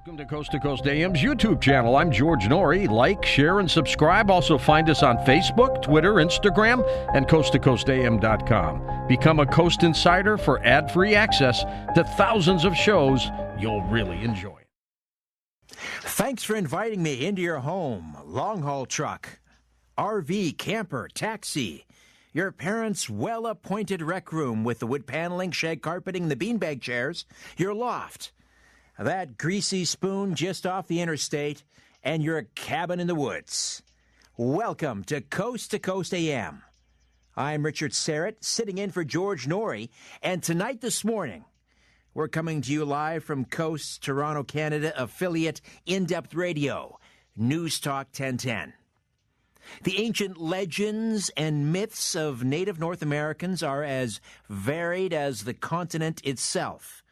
Welcome to Coast AM's YouTube channel. I'm George Noory. Like, share, and subscribe. Also find us on Facebook, Twitter, Instagram, and coasttocoastam.com. Become a Coast Insider for ad-free access to thousands of shows you'll really enjoy. Thanks for inviting me into your home. Long-haul truck, RV, camper, taxi. Your parents' well-appointed rec room with the wood paneling, shag carpeting, and the beanbag chairs. Your loft. That greasy spoon just off the interstate, and your cabin in the woods. Welcome to Coast AM. I'm Richard Serrett, sitting in for George Noory, and tonight this morning, we're coming to you live from Coast's Toronto, Canada affiliate In-Depth Radio, News Talk 1010. The ancient legends and myths of Native North Americans are as varied as the continent itself.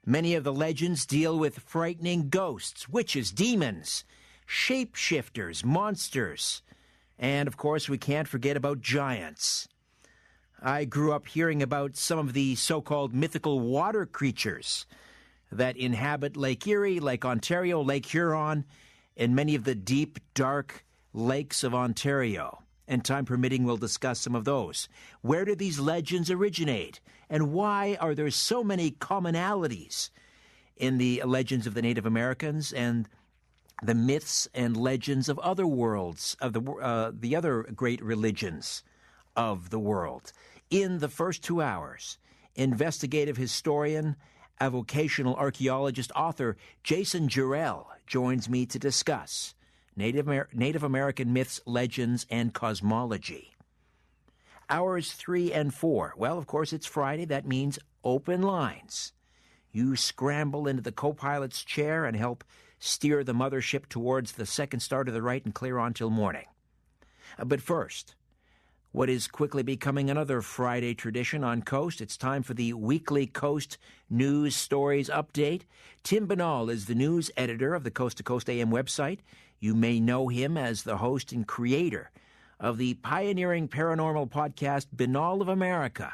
Many of the legends deal with frightening ghosts, witches, demons, shapeshifters, monsters, and, of course, we can't forget about giants. I grew up hearing about some of the so-called mythical water creatures that inhabit Lake Erie, Lake Ontario, Lake Huron, and many of the deep, dark lakes of Ontario. And time permitting, we'll discuss some of those. Where do these legends originate? And why are there so many commonalities in the legends of the Native Americans and the myths and legends of other worlds, of the other great religions of the world? In the first 2 hours, investigative historian, avocational archaeologist, author Jason Jarrell joins me to discuss Native American myths, legends, and cosmology. Hours 3 and 4. Well, of course, it's Friday. That means open lines. You scramble into the co-pilot's chair and help steer the mothership towards the second star to the right and clear on till morning. But first, what is quickly becoming another Friday tradition on Coast, it's time for the weekly Coast News Stories Update. Tim Binnall is the news editor of the Coast to Coast AM website. You may know him as the host and creator of the pioneering paranormal podcast Binnall of America.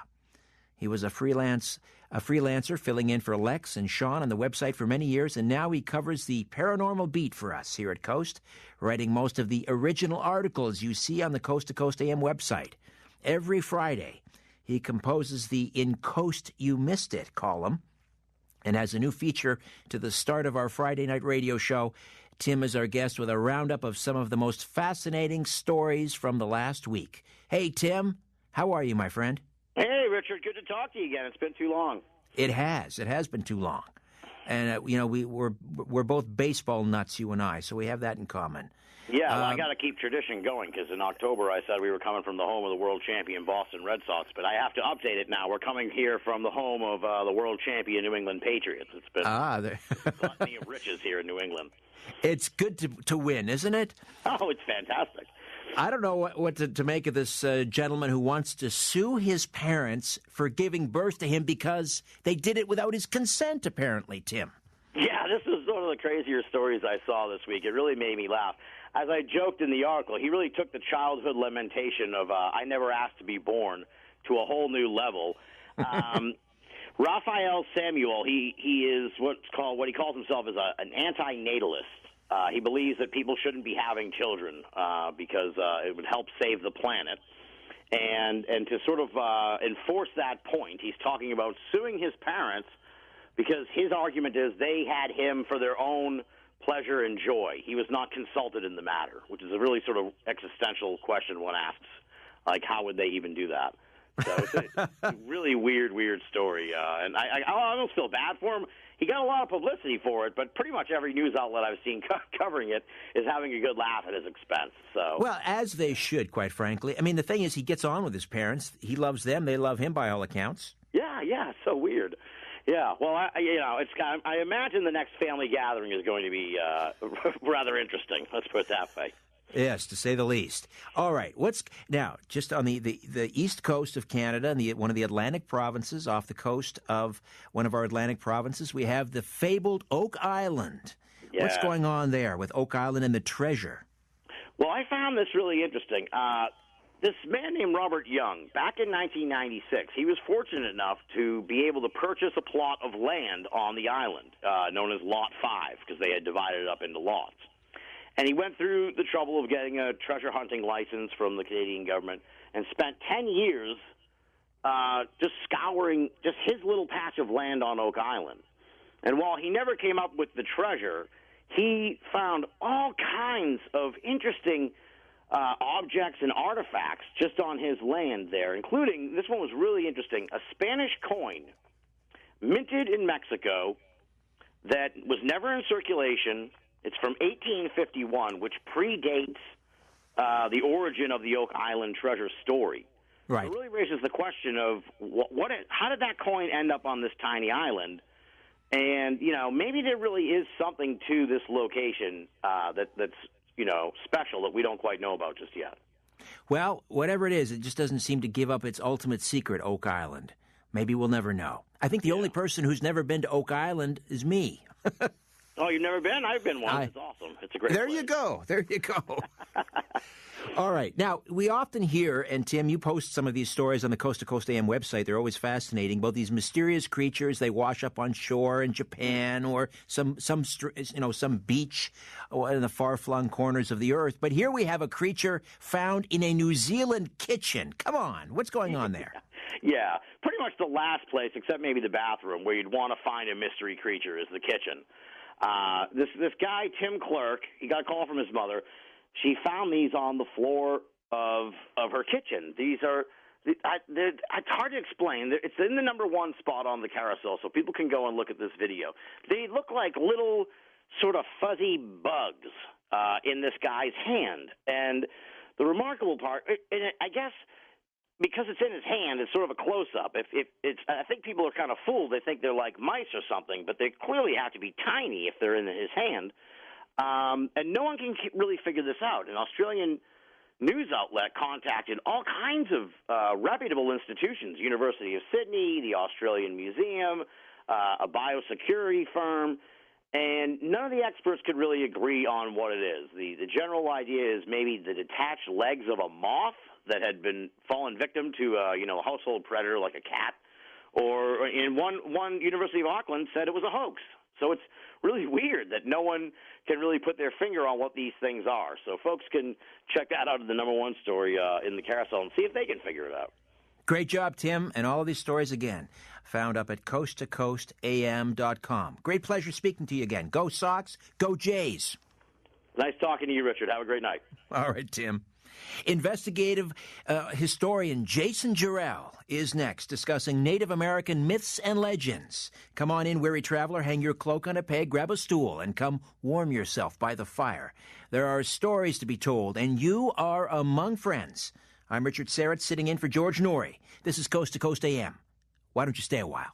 He was a freelancer filling in for Lex and Sean on the website for many years, and now he covers the paranormal beat for us here at Coast, writing most of the original articles you see on the Coast to Coast AM website. Every Friday, he composes the In Coast You Missed It column and has a new feature to the start of our Friday night radio show. Tim is our guest with a roundup of some of the most fascinating stories from the last week. Hey, Tim, how are you, my friend? Hey, Richard, good to talk to you again. It's been too long. It has. It has been too long. And, we're both baseball nuts, you and I, so we have that in common. Yeah, well, I got to keep tradition going because in October I said we were coming from the home of the world champion Boston Red Sox, but I have to update it now. We're coming here from the home of the world champion New England Patriots. It's been gluttony of riches here in New England. It's good to win, isn't it? Oh, it's fantastic. I don't know what to make of this gentleman who wants to sue his parents for giving birth to him because they did it without his consent, apparently, Tim. Yeah, this is one of the crazier stories I saw this week. It really made me laugh. As I joked in the article, he really took the childhood lamentation of I never asked to be born to a whole new level. Raphael Samuel, he is what he calls himself as an anti-natalist. He believes that people shouldn't be having children because it would help save the planet. And to sort of enforce that point, he's talking about suing his parents because his argument is they had him for their own pleasure and joy. He was not consulted in the matter, which is a really sort of existential question one asks, like how would they even do that? So it's a really weird story. And I almost feel bad for him. He got a lot of publicity for it, but pretty much every news outlet I've seen covering it is having a good laugh at his expense. So, well, as they should, quite frankly. I mean, the thing is, he gets on with his parents. He loves them. They love him by all accounts. Yeah, it's so weird. Yeah, well, I imagine the next family gathering is going to be rather interesting. Let's put it that way. Yes, to say the least. All right, now just on the east coast of Canada and one of the Atlantic provinces, off the coast of one of our Atlantic provinces, we have the fabled Oak Island. Yeah. What's going on there with Oak Island and the treasure? Well, I found this really interesting. This man named Robert Young, back in 1996, he was fortunate enough to be able to purchase a plot of land on the island, known as Lot 5, because they had divided it up into lots. And he went through the trouble of getting a treasure hunting license from the Canadian government and spent 10 years just scouring just his little patch of land on Oak Island. And while he never came up with the treasure, he found all kinds of interesting objects and artifacts just on his land there, including, this one was really interesting, a Spanish coin minted in Mexico that was never in circulation. It's from 1851, which predates the origin of the Oak Island treasure story. Right. It really raises the question of how did that coin end up on this tiny island? And, maybe there really is something to this location that's, special that we don't quite know about just yet. Well, whatever it is, it just doesn't seem to give up its ultimate secret, Oak Island. Maybe we'll never know. I think the only person who's never been to Oak Island is me. Oh, you've never been? I've been once. It's awesome. It's a great There place. you go. There you go. All right. Now, we often hear, and Tim, you post some of these stories on the Coast to Coast AM website. They're always fascinating. About these mysterious creatures, they wash up on shore in Japan or some beach in the far-flung corners of the earth. But here we have a creature found in a New Zealand kitchen. Come on. What's going on there? Yeah, pretty much the last place, except maybe the bathroom, where you'd want to find a mystery creature is the kitchen. This guy, Tim Clerk, he got a call from his mother. She found these on the floor of her kitchen. These are it's hard to explain. It's in the number one spot on the carousel, so people can go and look at this video. They look like little sort of fuzzy bugs in this guy's hand. And the remarkable part, and I guess because it's in his hand, it's sort of a close-up. I think people are kind of fooled. They think they're like mice or something, but they clearly have to be tiny if they're in his hand. And no one can really figure this out. An Australian news outlet contacted all kinds of reputable institutions, University of Sydney, the Australian Museum, a biosecurity firm, and none of the experts could really agree on what it is. The general idea is maybe the detached legs of a moth that had been fallen victim to a household predator like a cat, or in one University of Auckland said it was a hoax. So it's really weird that no one can really put their finger on what these things are. So folks can check that out in the number one story in the carousel and see if they can figure it out. Great job, Tim, and all of these stories again found up at coasttocoastam.com. Great pleasure speaking to you again. Go Sox, go Jays. Nice talking to you, Richard. Have a great night. All right, Tim. Investigative historian Jason Jarrell is next, discussing Native American myths and legends. Come on in, weary traveler, hang your cloak on a peg, grab a stool, and come warm yourself by the fire. There are stories to be told, and you are among friends. I'm Richard Serrett, sitting in for George Norrie. This is Coast to Coast AM. Why don't you stay a while?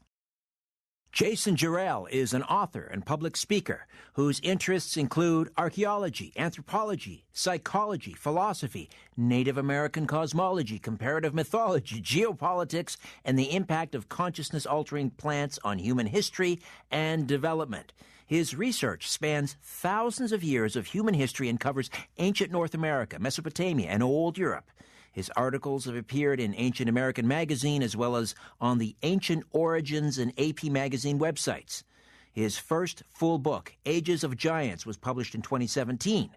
Jason Jarrell is an author and public speaker whose interests include archaeology, anthropology, psychology, philosophy, Native American cosmology, comparative mythology, geopolitics, and the impact of consciousness-altering plants on human history and development. His research spans thousands of years of human history and covers ancient North America, Mesopotamia, and Old Europe. His articles have appeared in Ancient American Magazine as well as on the Ancient Origins and AP Magazine websites. His first full book, Ages of Giants, was published in 2017.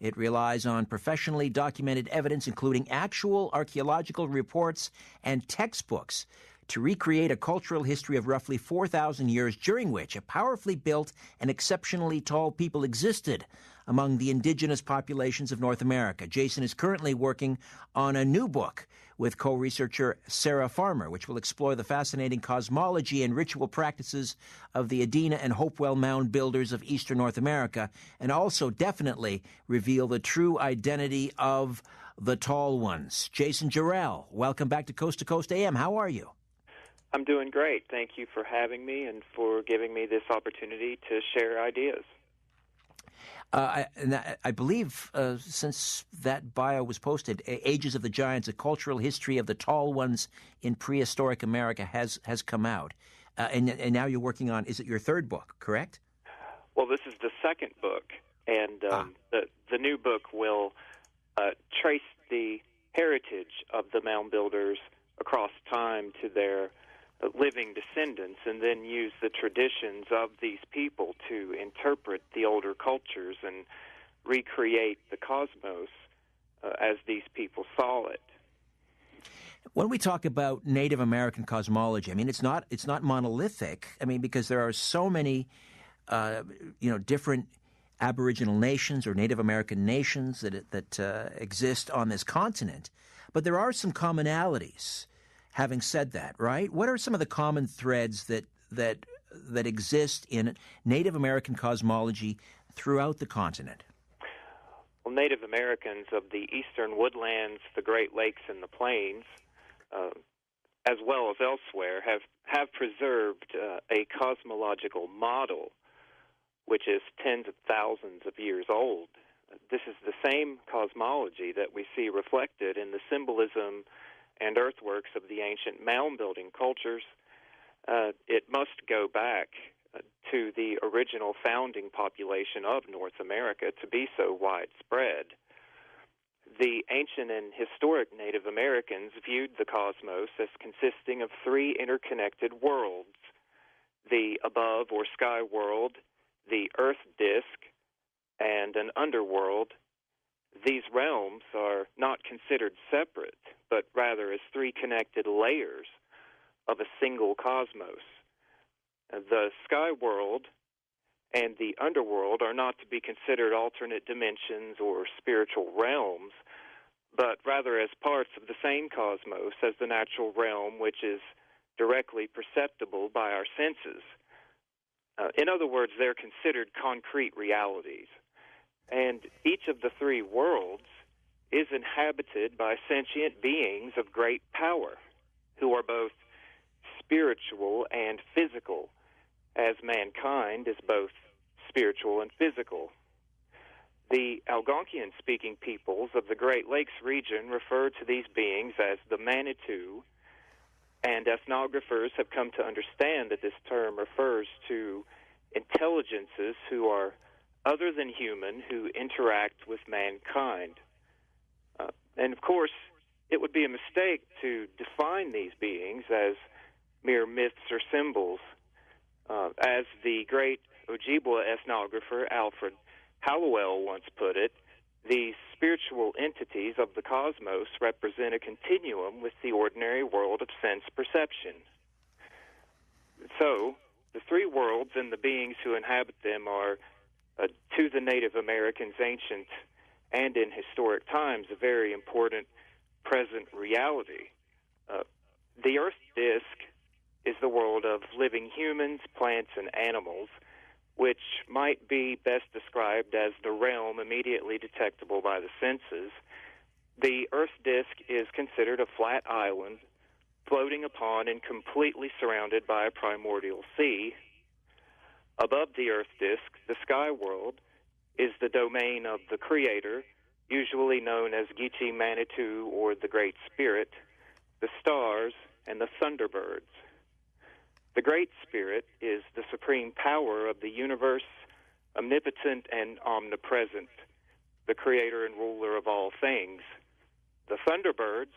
It relies on professionally documented evidence, including actual archaeological reports and textbooks, to recreate a cultural history of roughly 4,000 years during which a powerfully built and exceptionally tall people existed among the indigenous populations of North America. Jason is currently working on a new book with co-researcher Sarah Farmer, which will explore the fascinating cosmology and ritual practices of the Adena and Hopewell Mound builders of eastern North America, and also definitely reveal the true identity of the Tall Ones. Jason Jarrell, welcome back to Coast AM. How are you? I'm doing great. Thank you for having me and for giving me this opportunity to share ideas. I believe since that bio was posted, Ages of the Giants, A Cultural History of the Tall Ones in Prehistoric America has come out. And now you're working on, is it your third book, correct? Well, this is the second book, and the new book will trace the heritage of the mound builders across time to their living descendants, and then use the traditions of these people to interpret the older cultures and recreate the cosmos as these people saw it. When we talk about Native American cosmology, I mean, it's not monolithic. I mean, because there are so many, different Aboriginal nations or Native American nations that exist on this continent. But there are some commonalities. Having said that, right? What are some of the common threads that exist in Native American cosmology throughout the continent? Well, Native Americans of the eastern woodlands, the Great Lakes, and the plains, as well as elsewhere, have preserved a cosmological model which is tens of thousands of years old. This is the same cosmology that we see reflected in the symbolism and earthworks of the ancient mound-building cultures. It must go back to the original founding population of North America to be so widespread. The ancient and historic Native Americans viewed the cosmos as consisting of three interconnected worlds: the above or sky world, the earth disk, and an underworld. These realms are not considered separate, but rather as three connected layers of a single cosmos. The sky world and the underworld are not to be considered alternate dimensions or spiritual realms, but rather as parts of the same cosmos as the natural realm, which is directly perceptible by our senses. In other words, they're considered concrete realities. And each of the three worlds is inhabited by sentient beings of great power, who are both spiritual and physical, as mankind is both spiritual and physical. The Algonquian-speaking peoples of the Great Lakes region refer to these beings as the Manitou, and ethnographers have come to understand that this term refers to intelligences who are other than human, who interact with mankind. And of course, it would be a mistake to define these beings as mere myths or symbols. As the great Ojibwa ethnographer Alfred Hallowell once put it, these spiritual entities of the cosmos represent a continuum with the ordinary world of sense perception. So, the three worlds and the beings who inhabit them are, to the Native Americans, ancient and in historic times, a very important present reality. The Earth disk is the world of living humans, plants, and animals, which might be best described as the realm immediately detectable by the senses. The Earth disk is considered a flat island floating upon and completely surrounded by a primordial sea. Above the Earth disk, the sky world is the domain of the Creator, usually known as Gitche Manitou or the Great Spirit, the stars, and the thunderbirds. The Great Spirit is the supreme power of the universe, omnipotent and omnipresent, the creator and ruler of all things. The thunderbirds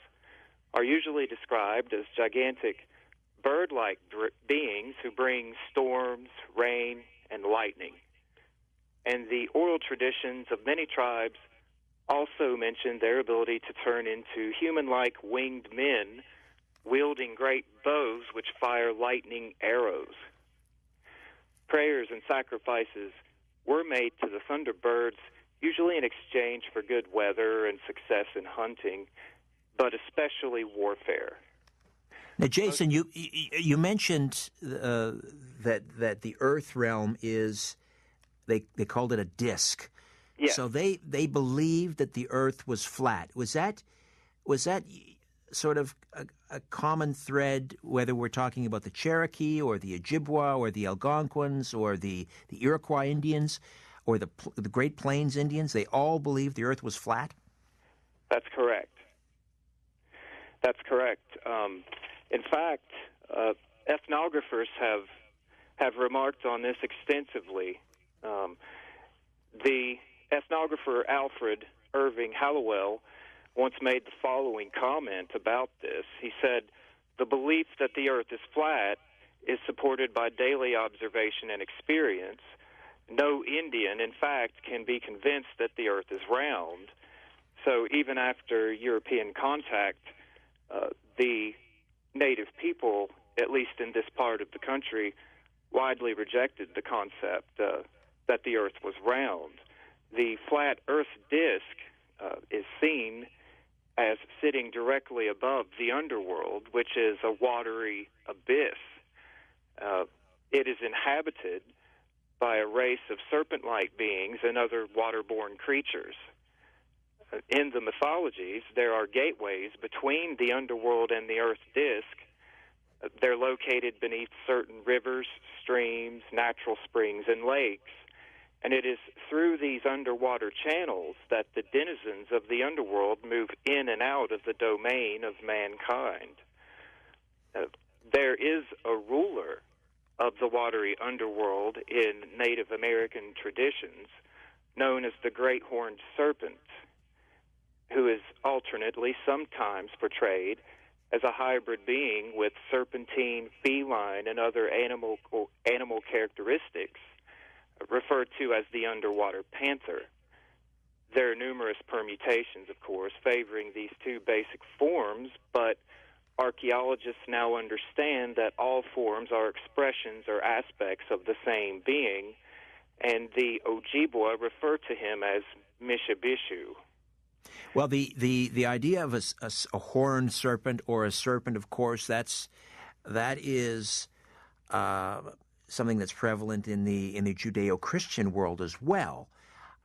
are usually described as gigantic bird-like beings who bring storms, rain, and lightning. And the oral traditions of many tribes also mention their ability to turn into human-like winged men wielding great bows which fire lightning arrows. Prayers and sacrifices were made to the thunderbirds, usually in exchange for good weather and success in hunting, but especially warfare. Now, Jason, you mentioned that the Earth realm is, they called it a disk. Yes. So they believed that the Earth was flat. Was that sort of a common thread, whether we're talking about the Cherokee or the Ojibwa or the Algonquins or the Iroquois Indians or the Great Plains Indians? They all believed the Earth was flat? That's correct. That's correct. In fact, ethnographers have remarked on this extensively. The ethnographer Alfred Irving Hallowell once made the following comment about this. He said, "The belief that the earth is flat is supported by daily observation and experience. No Indian, in fact, can be convinced that the earth is round." So even after European contact, the native people, at least in this part of the country, widely rejected the concept that the earth was round. The flat earth disk is seen as sitting directly above the underworld, which is a watery abyss. It is inhabited by a race of serpent-like beings and other waterborne creatures. In the mythologies, there are gateways between the underworld and the earth disk. They're located beneath certain rivers, streams, natural springs, and lakes. And it is through these underwater channels that the denizens of the underworld move in and out of the domain of mankind. There is a ruler of the watery underworld in Native American traditions known as the Great Horned Serpent, who is alternately sometimes portrayed as a hybrid being with serpentine, feline, and other animal characteristics, referred to as the underwater panther. There are numerous permutations, of course, favoring these two basic forms, but archaeologists now understand that all forms are expressions or aspects of the same being, and the Ojibwa refer to him as Mishabishu. Well, the idea of a horned serpent or a serpent, of course, that is something that's prevalent in the Judeo-Christian world as well.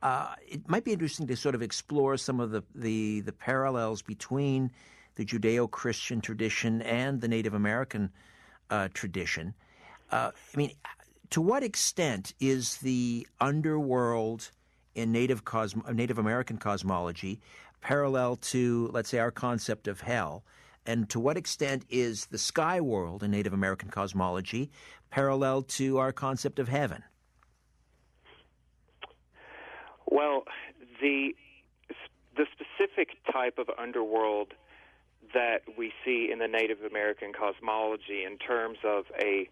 It might be interesting to sort of explore some of the parallels between the Judeo-Christian tradition and the Native American tradition. To what extent is the underworld in Native American cosmology parallel to, let's say, our concept of hell? And to what extent is the sky world in Native American cosmology parallel to our concept of heaven? Well, the specific type of underworld that we see in the Native American cosmology in terms of a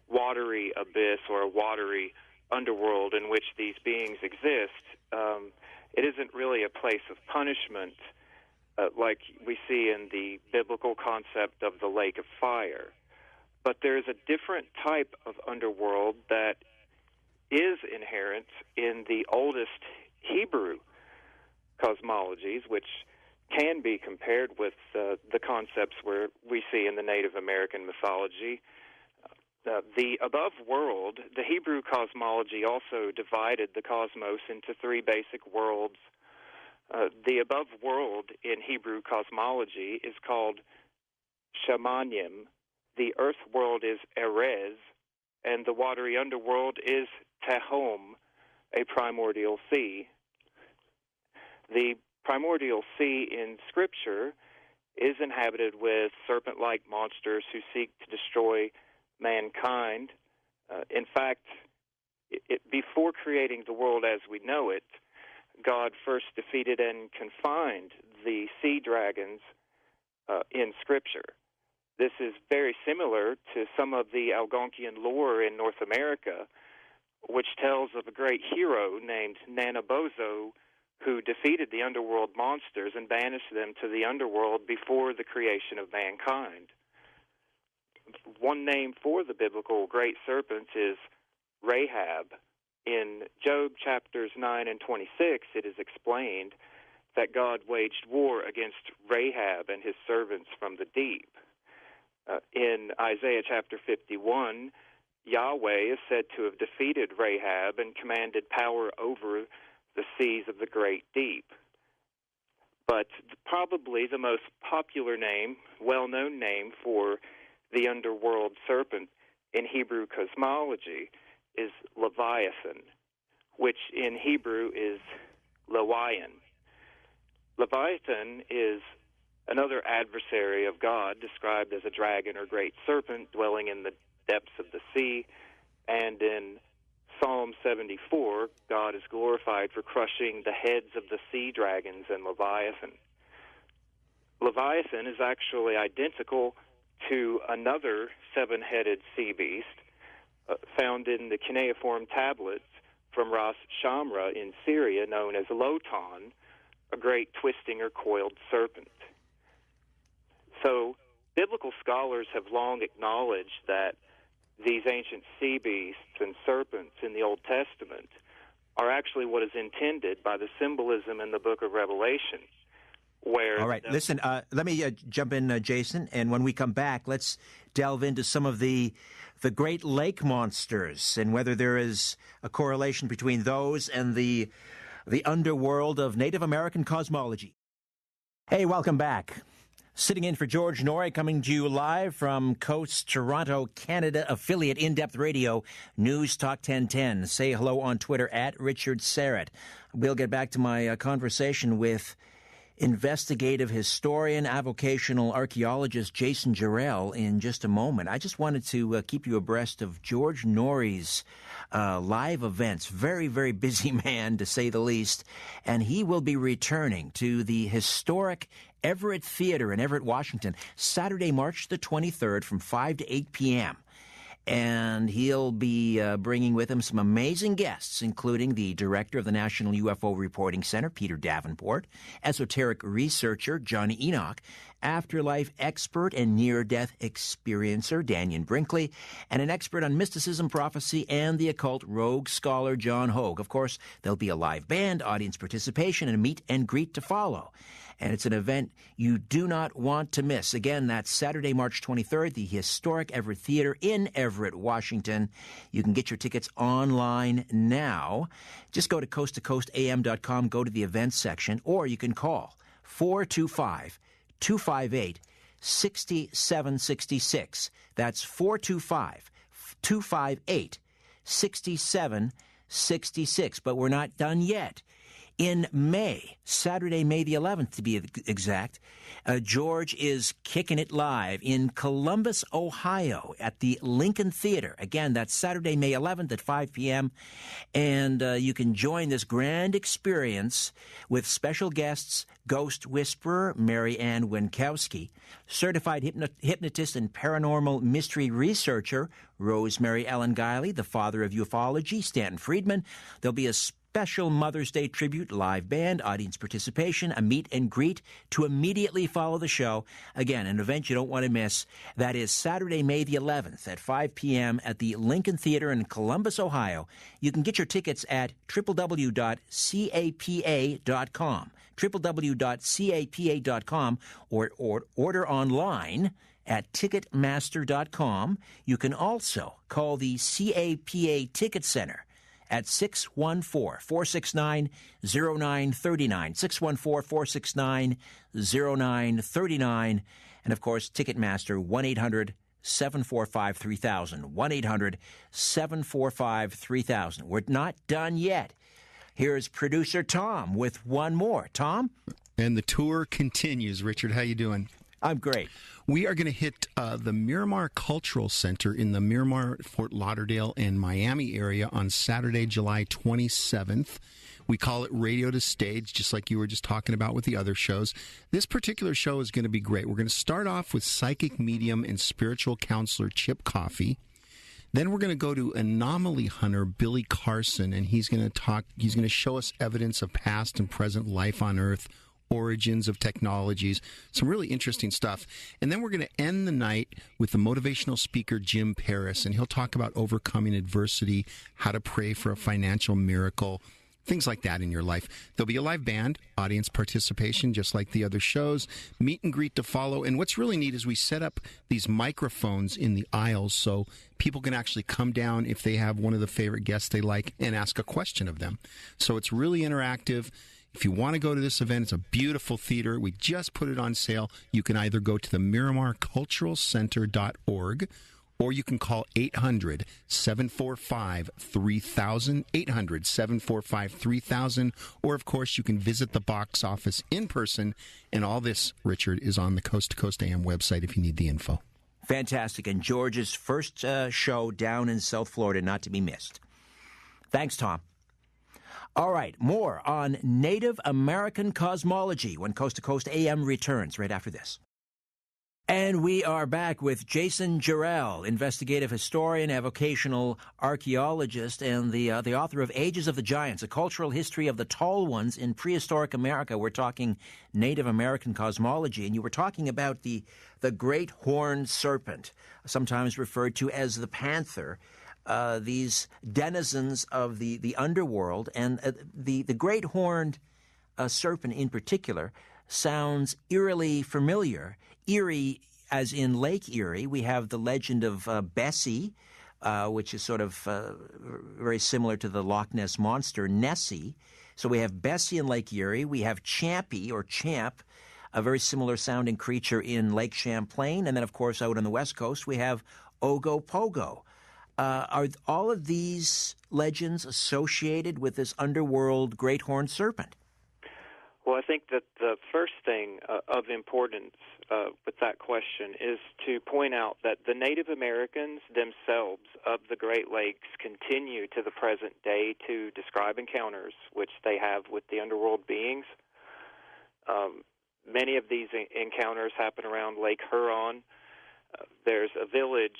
watery abyss or a watery underworld in which these beings exist, it isn't really a place of punishment like we see in the biblical concept of the lake of fire. But there's a different type of underworld that is inherent in the oldest Hebrew cosmologies, which can be compared with the concepts where we see in the Native American mythology. The above world, the Hebrew cosmology also divided the cosmos into three basic worlds. The above world in Hebrew cosmology is called Shamanim. The earth world is Erez, and the watery underworld is Tehom, a primordial sea. The primordial sea in Scripture is inhabited with serpent-like monsters who seek to destroy mankind. In fact, before creating the world as we know it, God first defeated and confined the sea dragons in Scripture. This is very similar to some of the Algonquian lore in North America, which tells of a great hero named Nanabozo who defeated the underworld monsters and banished them to the underworld before the creation of mankind. One name for the biblical great serpent is Rahab. In Job chapters 9 and 26, it is explained that God waged war against Rahab and his servants from the deep. In Isaiah chapter 51, Yahweh is said to have defeated Rahab and commanded power over the seas of the great deep. But probably the most popular name, well-known name for the underworld serpent in Hebrew cosmology is Leviathan, which in Hebrew is Lewian. Leviathan is another adversary of God, described as a dragon or great serpent dwelling in the depths of the sea. And in Psalm 74, God is glorified for crushing the heads of the sea dragons and Leviathan. Leviathan is actually identical to another seven-headed sea beast found in the cuneiform tablets from Ras Shamra in Syria, known as Lotan, a great twisting or coiled serpent. So biblical scholars have long acknowledged that these ancient sea beasts and serpents in the Old Testament are actually what is intended by the symbolism in the book of Revelation. Where all right, listen, let me jump in, Jason, and when we come back, let's delve into some of the Great Lake monsters and whether there is a correlation between those and the underworld of Native American cosmology. Hey, welcome back. Sitting in for George Noory, coming to you live from Coast Toronto, Canada affiliate In-Depth Radio, News Talk 1010. Say hello on Twitter at Richard Syrett. We'll get back to my conversation with investigative historian, avocational archaeologist Jason Jarrell in just a moment. I just wanted to keep you abreast of George Noory's live events. Very, very busy man, to say the least. And he will be returning to the historic Everett Theater in Everett, Washington, Saturday, March the 23rd from 5 to 8 p.m. And he'll be bringing with him some amazing guests, including the director of the National UFO Reporting Center, Peter Davenport, esoteric researcher John Enoch, afterlife expert and near-death experiencer Daniel Brinkley, and an expert on mysticism, prophecy, and the occult, rogue scholar John Hogue. Of course, there'll be a live band, audience participation, and a meet and greet to follow. And it's an event you do not want to miss. Again, that's Saturday, March 23rd, the historic Everett Theater in Everett, Washington. You can get your tickets online now. Just go to coasttocoastam.com, go to the events section, or you can call 425-258-6766. That's 425-258-6766. But we're not done yet. In May, Saturday, May the 11th to be exact, George is kicking it live in Columbus, Ohio at the Lincoln Theater. Again, that's Saturday, May 11th at 5 p.m. And you can join this grand experience with special guests, Ghost Whisperer Mary Ann Winkowski, certified hypnotist and paranormal mystery researcher Rosemary Ellen Guiley, the father of ufology, Stanton Friedman. There'll be a special Mother's Day tribute, live band, audience participation, a meet and greet to immediately follow the show. Again, an event you don't want to miss. That is Saturday, May the 11th at 5 p.m. at the Lincoln Theater in Columbus, Ohio. You can get your tickets at www.capa.com, www.capa.com, or order online at Ticketmaster.com. You can also call the CAPA Ticket Center at 614-469-0939, 614-469-0939, and, of course, Ticketmaster, 1-800-745-3000, 1-800-745-3000. We're not done yet. Here's producer Tom with one more. Tom? And the tour continues. Richard, how you doing? I'm great. We are going to hit the Miramar Cultural Center in the Miramar, Fort Lauderdale, and Miami area on Saturday, July 27th. We call it Radio to Stage, just like you were just talking about with the other shows. This particular show is going to be great. We're going to start off with psychic medium and spiritual counselor Chip Coffey. Then we're going to go to anomaly hunter Billy Carson, and he's going to show us evidence of past and present life on Earth, origins of technologies, some really interesting stuff. And then we're going to end the night with the motivational speaker Jim Paris, and he'll talk about overcoming adversity, how to pray for a financial miracle, things like that in your life. There'll be a live band, audience participation, just like the other shows, meet and greet to follow. And what's really neat is we set up these microphones in the aisles so people can actually come down if they have one of the favorite guests they like and ask a question of them. So it's really interactive. If you want to go to this event, it's a beautiful theater. We just put it on sale. You can either go to the MiramarCulturalCenter.org, or you can call 800-745-3000, 800-745-3000, or, of course, you can visit the box office in person. And all this, Richard, is on the Coast to Coast AM website if you need the info. Fantastic. And George's first show down in South Florida, not to be missed. Thanks, Tom. All right, more on Native American cosmology when Coast to Coast AM returns right after this. And we are back with Jason Jarrell, investigative historian, avocational archaeologist, and the author of Ages of the Giants, A Cultural History of the Tall Ones in Prehistoric America. We're talking Native American cosmology, and you were talking about the great horned serpent, sometimes referred to as the panther, these denizens of the underworld, and the great horned serpent in particular sounds eerily familiar. Erie, as in Lake Erie. We have the legend of Bessie, which is sort of very similar to the Loch Ness Monster, Nessie. So we have Bessie in Lake Erie. We have Champy, or Champ, a very similar sounding creature in Lake Champlain. And then, of course, out on the West Coast, we have Ogopogo. Are all of these legends associated with this underworld great horned serpent? Well, I think that the first thing of importance with that question is to point out that the Native Americans themselves of the Great Lakes continue to the present day to describe encounters which they have with the underworld beings. Many of these encounters happen around Lake Huron. There's a village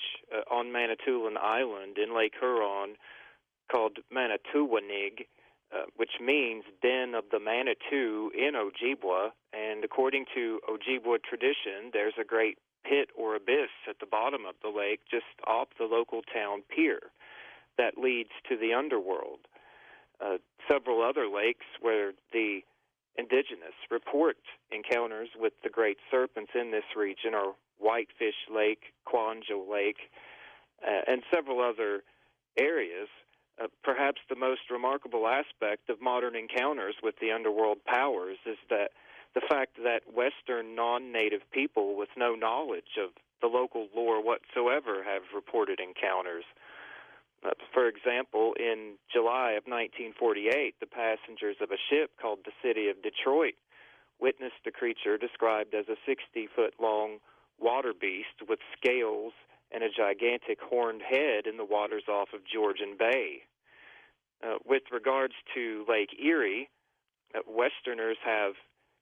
on Manitoulin Island in Lake Huron called Manitouwanig, which means Den of the Manitou in Ojibwa, and according to Ojibwa tradition, there's a great pit or abyss at the bottom of the lake just off the local town pier that leads to the underworld. Several other lakes where the indigenous report encounters with the great serpents in this region are Whitefish Lake, Quanjo Lake, and several other areas. Perhaps the most remarkable aspect of modern encounters with the underworld powers is that the fact that Western non-native people with no knowledge of the local lore whatsoever have reported encounters. For example, in July of 1948, the passengers of a ship called the City of Detroit witnessed a creature described as a 60-foot-long water beast with scales and a gigantic horned head in the waters off of Georgian Bay. With regards to Lake Erie, Westerners have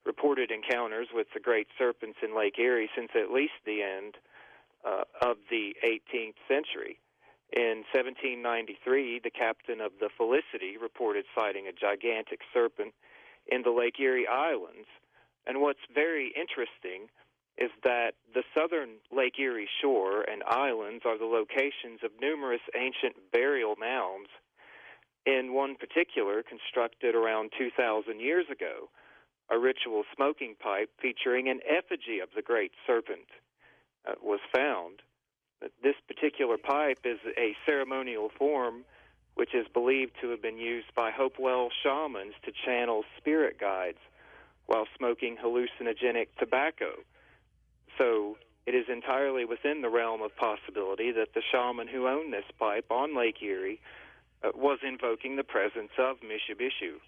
reported encounters with the great serpents in Lake Erie since at least the end of the 18th century. In 1793, the captain of the Felicity reported sighting a gigantic serpent in the Lake Erie Islands. And what's very interesting is that the southern Lake Erie shore and islands are the locations of numerous ancient burial mounds. In one particular, constructed around 2,000 years ago, a ritual smoking pipe featuring an effigy of the great serpent was found. This particular pipe is a ceremonial form which is believed to have been used by Hopewell shamans to channel spirit guides while smoking hallucinogenic tobacco. So it is entirely within the realm of possibility that the shaman who owned this pipe on Lake Erie was invoking the presence of Mishipishu.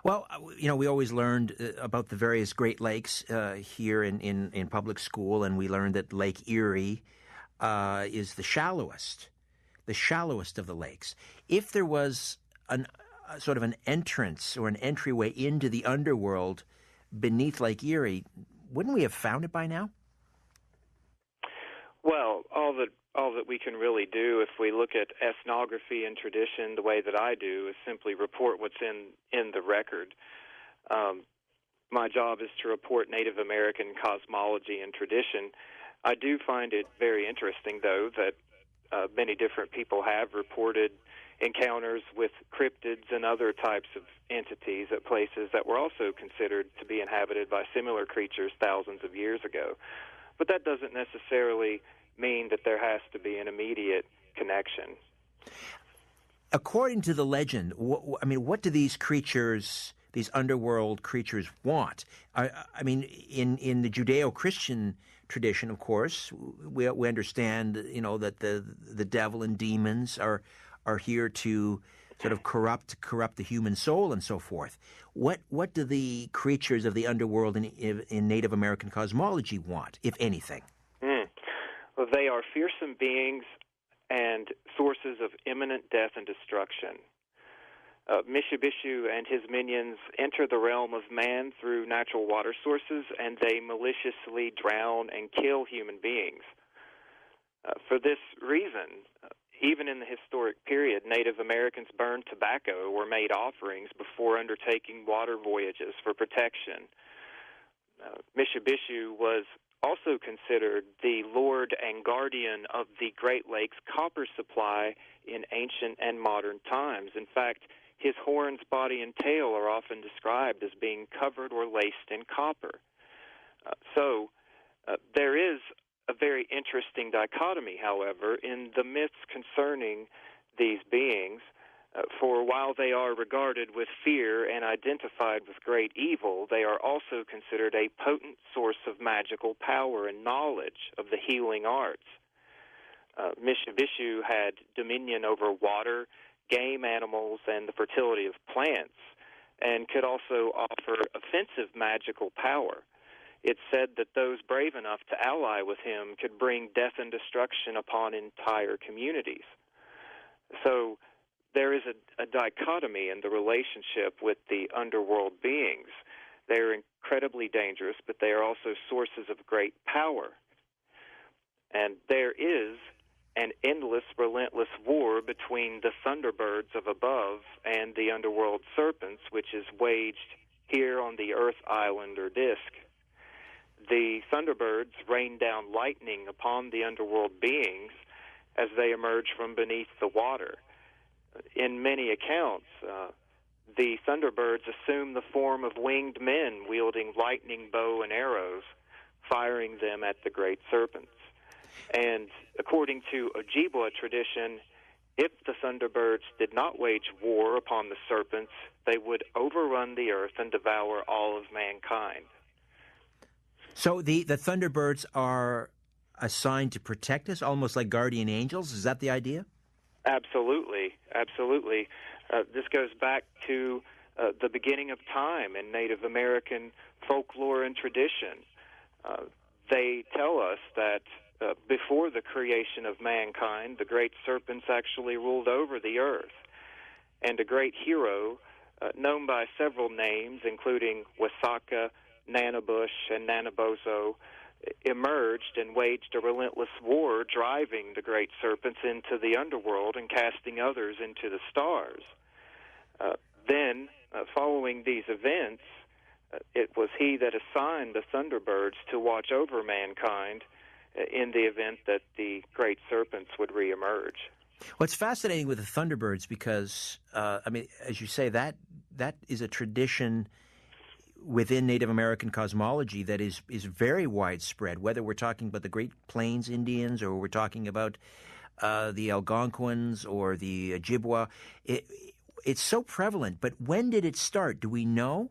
Well, we always learned about the various Great Lakes here in public school, and we learned that Lake Erie is the shallowest of the lakes. If there was sort of an entrance or an entryway into the underworld beneath Lake Erie, wouldn't we have found it by now? Well, all that we can really do, if we look at ethnography and tradition the way that I do, is simply report what's in the record. My job is to report Native American cosmology and tradition. I do find it very interesting, though, that many different people have reported encounters with cryptids and other types of entities at places that were also considered to be inhabited by similar creatures thousands of years ago. But that doesn't necessarily mean that there has to be an immediate connection. According to the legend, what do these creatures, these underworld creatures, want? In the Judeo-Christian tradition, of course, we understand, that the devil and demons are here to sort of corrupt the human soul and so forth. What do the creatures of the underworld in Native American cosmology want, if anything? Well, they are fearsome beings and sources of imminent death and destruction. Mishabishu and his minions enter the realm of man through natural water sources, and they maliciously drown and kill human beings. For this reason, even in the historic period, Native Americans burned tobacco or made offerings before undertaking water voyages for protection. Mishabishu was also considered the lord and guardian of the Great Lakes copper supply in ancient and modern times. In fact, his horns, body, and tail are often described as being covered or laced in copper. So there is a very interesting dichotomy, however, in the myths concerning these beings. For while they are regarded with fear and identified with great evil, they are also considered a potent source of magical power and knowledge of the healing arts. Mishabishu had dominion over water, game animals, and the fertility of plants, and could also offer offensive magical power. It's said that those brave enough to ally with him could bring death and destruction upon entire communities. So there is a dichotomy in the relationship with the underworld beings. They are incredibly dangerous, but they are also sources of great power. And there is an endless, relentless war between the Thunderbirds of above and the underworld serpents, which is waged here on the Earth island or disk. The Thunderbirds rain down lightning upon the underworld beings as they emerge from beneath the water. In many accounts, the Thunderbirds assume the form of winged men wielding lightning bow and arrows, firing them at the great serpents. And according to Ojibwa tradition, if the Thunderbirds did not wage war upon the serpents, they would overrun the earth and devour all of mankind. So the Thunderbirds are assigned to protect us, almost like guardian angels? Is that the idea? Absolutely, absolutely. This goes back to the beginning of time in Native American folklore and tradition. They tell us that before the creation of mankind, the great serpents actually ruled over the earth. And a great hero, known by several names, including Wasaka, Nanabush, and Nanabozo, emerged and waged a relentless war, driving the great serpents into the underworld and casting others into the stars. Then, following these events, it was he that assigned the Thunderbirds to watch over mankind in the event that the great serpents would reemerge. What's fascinating with the Thunderbirds, because, as you say, that is a tradition within Native American cosmology that is very widespread, whether we're talking about the Great Plains Indians or we're talking about the Algonquins or the Ojibwa. It's so prevalent, but when did it start? Do we know?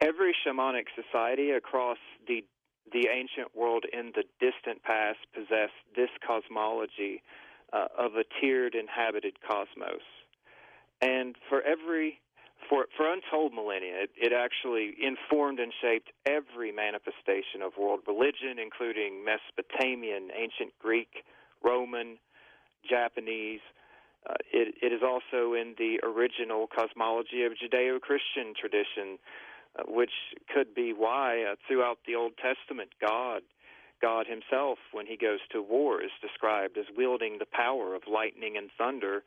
Every shamanic society across the ancient world in the distant past possessed this cosmology of a tiered inhabited cosmos. And for untold millennia, it actually informed and shaped every manifestation of world religion, including Mesopotamian, ancient Greek, Roman, Japanese. It is also in the original cosmology of Judeo-Christian tradition, which could be why throughout the Old Testament, God himself, when he goes to war, is described as wielding the power of lightning and thunder,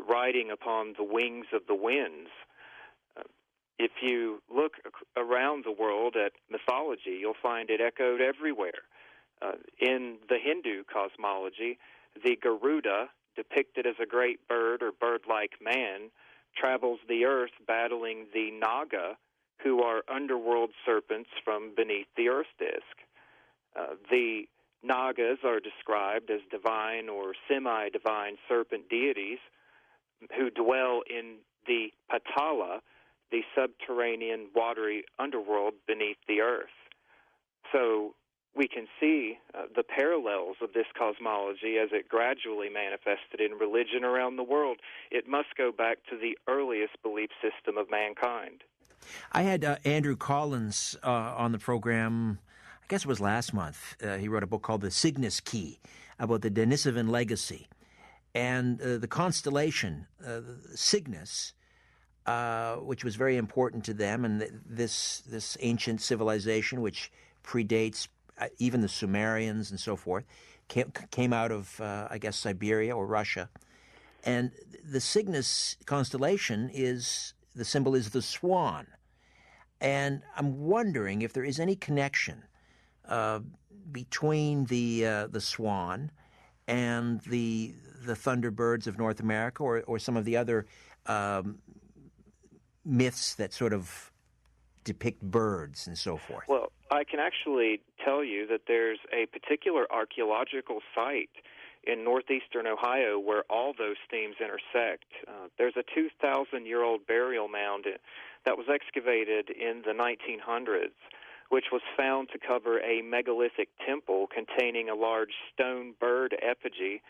riding upon the wings of the winds. If you look around the world at mythology, you'll find it echoed everywhere. In the Hindu cosmology, the Garuda, depicted as a great bird or bird-like man, travels the earth battling the Naga, who are underworld serpents from beneath the earth disk. The Nagas are described as divine or semi-divine serpent deities who dwell in the Patala, the subterranean watery underworld beneath the earth. So we can see the parallels of this cosmology as it gradually manifested in religion around the world. It must go back to the earliest belief system of mankind. I had Andrew Collins on the program, I guess it was last month. He wrote a book called The Cygnus Key about the Denisovan legacy. and the constellation Cygnus, which was very important to them, and this ancient civilization, which predates even the Sumerians and so forth, came out of, I guess, Siberia or Russia. And the Cygnus constellation the symbol is the swan. And I'm wondering if there is any connection between the swan and the thunderbirds of North America, or some of the other myths that sort of depict birds and so forth. Well, I can actually tell you that there's a particular archaeological site in northeastern Ohio where all those themes intersect. There's a 2,000-year-old burial mound that was excavated in the 1900s, which was found to cover a megalithic temple containing a large stone bird effigy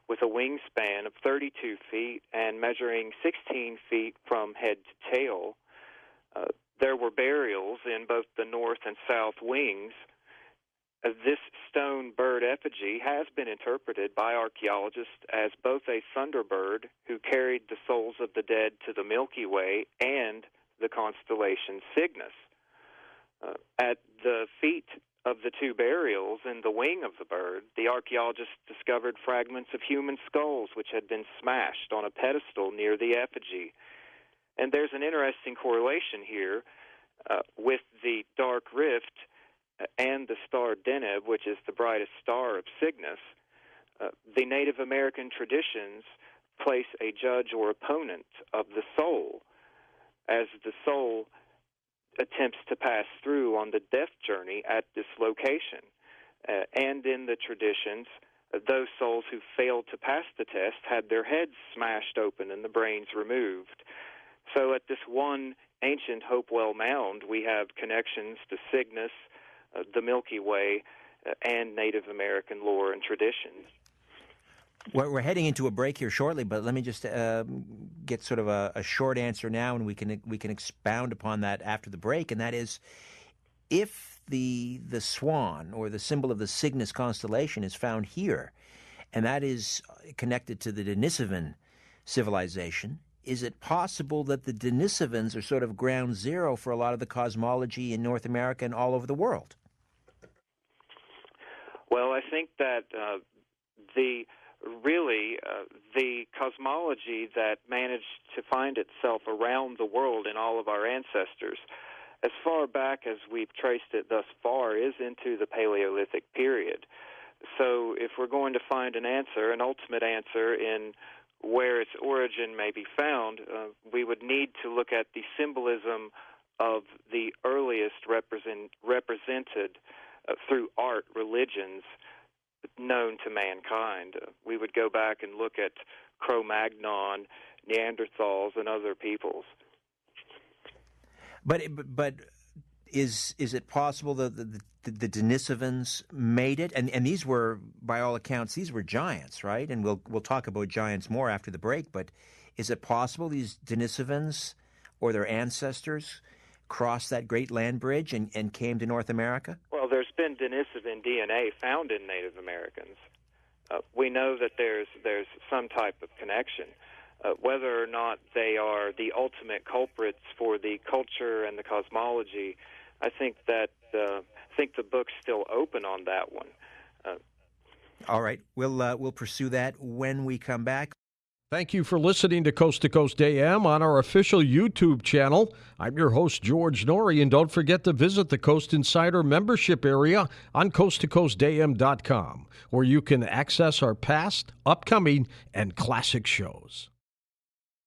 with a wingspan of 32 feet and measuring 16 feet from head to tail. There were burials in both the north and south wings. This stone bird effigy has been interpreted by archaeologists as both a thunderbird who carried the souls of the dead to the Milky Way and the constellation Cygnus. At the feet of the two burials in the wing of the bird, the archaeologists discovered fragments of human skulls which had been smashed on a pedestal near the effigy. And there's an interesting correlation here with the dark rift and the star Deneb, which is the brightest star of Cygnus. The Native American traditions place a judge or opponent of the soul, as the soul attempts to pass through on the death journey at this location. And in the traditions, those souls who failed to pass the test had their heads smashed open and the brains removed. So at this one ancient Hopewell mound, we have connections to Cygnus, the Milky Way, and Native American lore and traditions. We're heading into a break here shortly, but let me just get sort of a short answer now, and we can expound upon that after the break. And that is, if the swan, or the symbol of the Cygnus constellation, is found here, and that is connected to the Denisovan civilization, is it possible that the Denisovans are sort of ground zero for a lot of the cosmology in North America and all over the world? Well, I think that the cosmology that managed to find itself around the world in all of our ancestors, as far back as we've traced it thus far, is into the Paleolithic period. So if we're going to find an ultimate answer in where its origin may be found, we would need to look at the symbolism of the earliest represented through art religions known to mankind. We would go back and look at Cro-Magnon, Neanderthals, and other peoples. But is it possible that the Denisovans made it? And these were, by all accounts, these were giants, right? And we'll talk about giants more after the break. But is it possible these Denisovans or their ancestors crossed that great land bridge and came to North America? Well, there's been Denisovan DNA found in Native Americans. We know that there's some type of connection. Whether or not they are the ultimate culprits for the culture and the cosmology, I think that the book's still open on that one. All right, we'll pursue that when we come back. Thank you for listening to Coast AM on our official YouTube channel. I'm your host, George Norrie, and don't forget to visit the Coast Insider membership area on coasttocoastam.com, where you can access our past, upcoming, and classic shows.